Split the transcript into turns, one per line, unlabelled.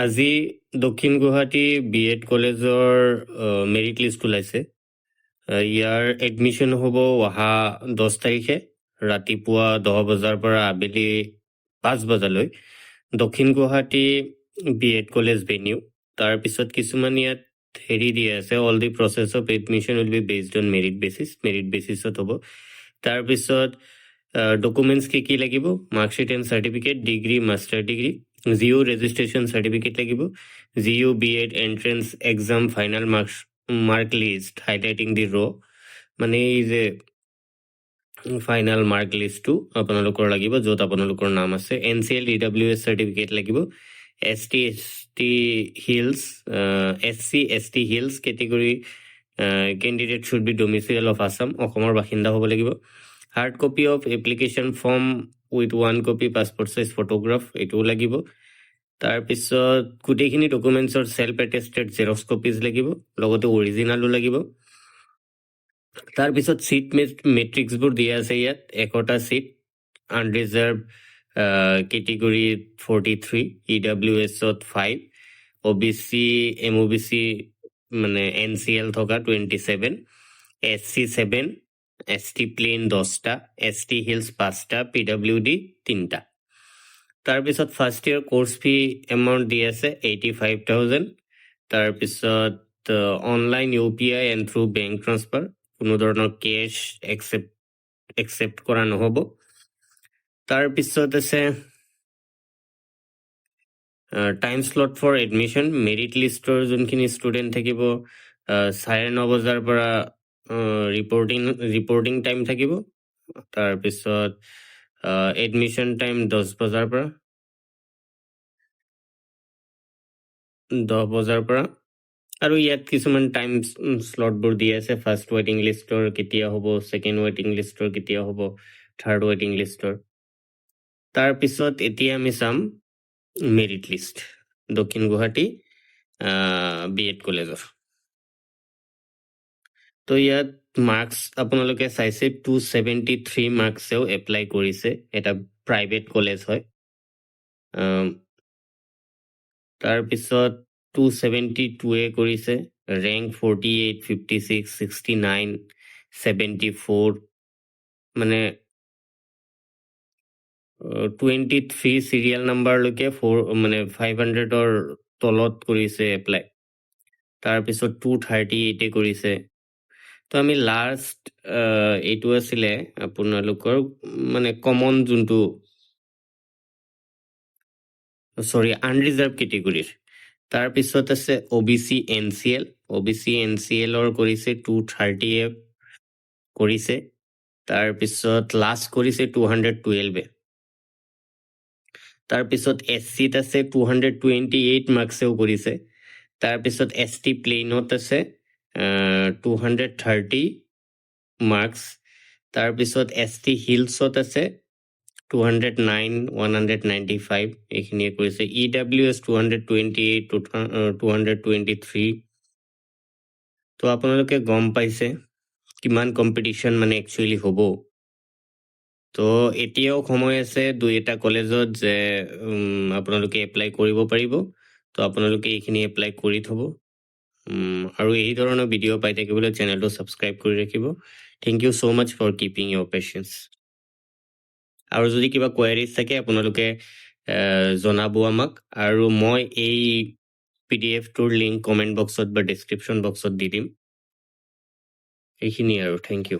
আজি দক্ষিণ গুৱাহাটী BEd কলেজৰ মেৰিট লিষ্ট ওলাইছে। ইয়াৰ এডমিশ্যন হ'ব অহা 10 তাৰিখে ৰাতিপুৱা 10 বজাৰ পৰা আবেলি 5 বজালৈ দক্ষিণ গুৱাহাটী BEd কলেজ ভেনিউ। তাৰপিছত কিছুমান ইয়াত হেৰি দিয়া আছে, all the process of admission will be based on merit বেচিছত হ'ব। তাৰপিছত ডকুমেণ্টছ কি লাগিব, marksheet and certificate, degree, master degree, GU' registration certificate লাগিব, GU' BEd entrance exam final mark list highlighting the মানে এই যে ফাইনেল মাৰ্ক লিষ্টটো আপোনালোকৰ লাগিব, য'ত আপোনালোকৰ নাম আছে। NCL EWS চাৰ্টিফিকেট লাগিব। SC ST hills category candidate should be domicile of Assam, অসমৰ বাসিন্দা হ'ব লাগিব। Hard copy of application form with 1 copy passport size photograph, এইটোও লাগিব। তাৰপিছত গোটেইখিনি ডকুমেণ্টছৰ চেল্ফ এটেষ্টেড জেৰক্স কপিজ লাগিব, লগতে অৰিজিনেলো লাগিব। তাৰপিছত চিট মেট্ৰিক্সবোৰ দিয়া আছে ইয়াত। 1টা চিট, আনৰিজাৰ্ভ কেটেগৰী 43, EWS-ত 5, OBC MOBC মানে NCL থকা 27, SC 7, ST প্লেইন 10টা, ST হিলছ 5টা, PWD 3টা। তাৰপিছত ফাৰ্ষ্ট ইয়াৰ কোৰ্চ ফি এমাউণ্ট দি আছে 85,000। তাৰপিছত online UPI and through bank transfer, কোনো ধৰণৰ কেছ একচেপ্ট কৰা নহ'ব। তাৰপিছত আছে time slot for admission. Merit লিষ্টৰ যোনখিনি ষ্টুডেণ্ট থাকিব 9:30 বজাৰ পৰা ৰিপৰ্টিং টাইম থাকিব। তাৰপিছত এডমিশ্যন টাইম 10 বজাৰ পৰা 10 বজাৰ পৰা। আৰু ইয়াত কিছুমান টাইম শ্লটবোৰ দি আছে, ফাৰ্ষ্ট ৱেটিং লিষ্টৰ কেতিয়া হ'ব, ছেকেণ্ড ৱেটিং লিষ্টৰ কেতিয়া হ'ব, থাৰ্ড ৱেটিং লিষ্টৰ। তাৰপিছত এতিয়া আমি চাম মেৰিট লিষ্ট দক্ষিণ গুৱাহাটী BEd কলেজৰ। তো ইয়াত মাৰ্কছ আপোনালোকে চাইছে 273 মাৰ্কছেও এপ্লাই কৰিছে, এটা প্ৰাইভেট কলেজ হয়। তাৰপিছত 272 কৰিছে, ৰেংক 48, 56, 69, 74, মানে 23 চিৰিয়েল নাম্বাৰলৈকে 500ৰ তলত কৰিছে এপ্লাই। তাৰপিছত 238 কৰিছে। তো আমি লাষ্ট এইটো আছিলে আপোনালোকৰ মানে কমন যোনটো আনৰিজাৰ্ভ কেটেগৰীৰ। তাৰপিছত আছে OBC NCL কৰিছে 230 কৰিছে। তাৰপিছত লাষ্ট কৰিছে 212। তাৰপিছত SCত আছে 228 মাৰ্কছেও কৰিছে। তাৰপিছত ST প্লেইনত আছে 230 মাৰ্কছ। তাৰপিছত ST হিলছত আছে 209, 195 এইখিনিয়ে কৰিছে। EWS 228, 223। তো আপোনালোকে গম পাইছে কিমান কম্পিটিশ্যন মানে একচুৱেলি হ'ব। তো এতিয়াও সময় আছে 2-এটা কলেজত যে আপোনালোকে এপ্লাই কৰিব পাৰিব। তো আপোনালোকে এইখিনি এপ্লাই কৰি থ'ব। আৰু এই ধৰণৰ ভিডিঅ' পাই থাকিবলৈ চেনেলটো ছাবস্ক্ৰাইব কৰি ৰাখিব। Thank you so' much for keeping your patience. আৰু যদি কিবা কোৱাৰিজ থাকে আপোনালোকে জনাব আমাক, আৰু মই এই PDF-টোৰ লিংক কমেণ্ট বক্সত বা ডেছক্ৰিপশ্যন বক্সত দি দিম। এইখিনি আৰু, থেংক ইউ।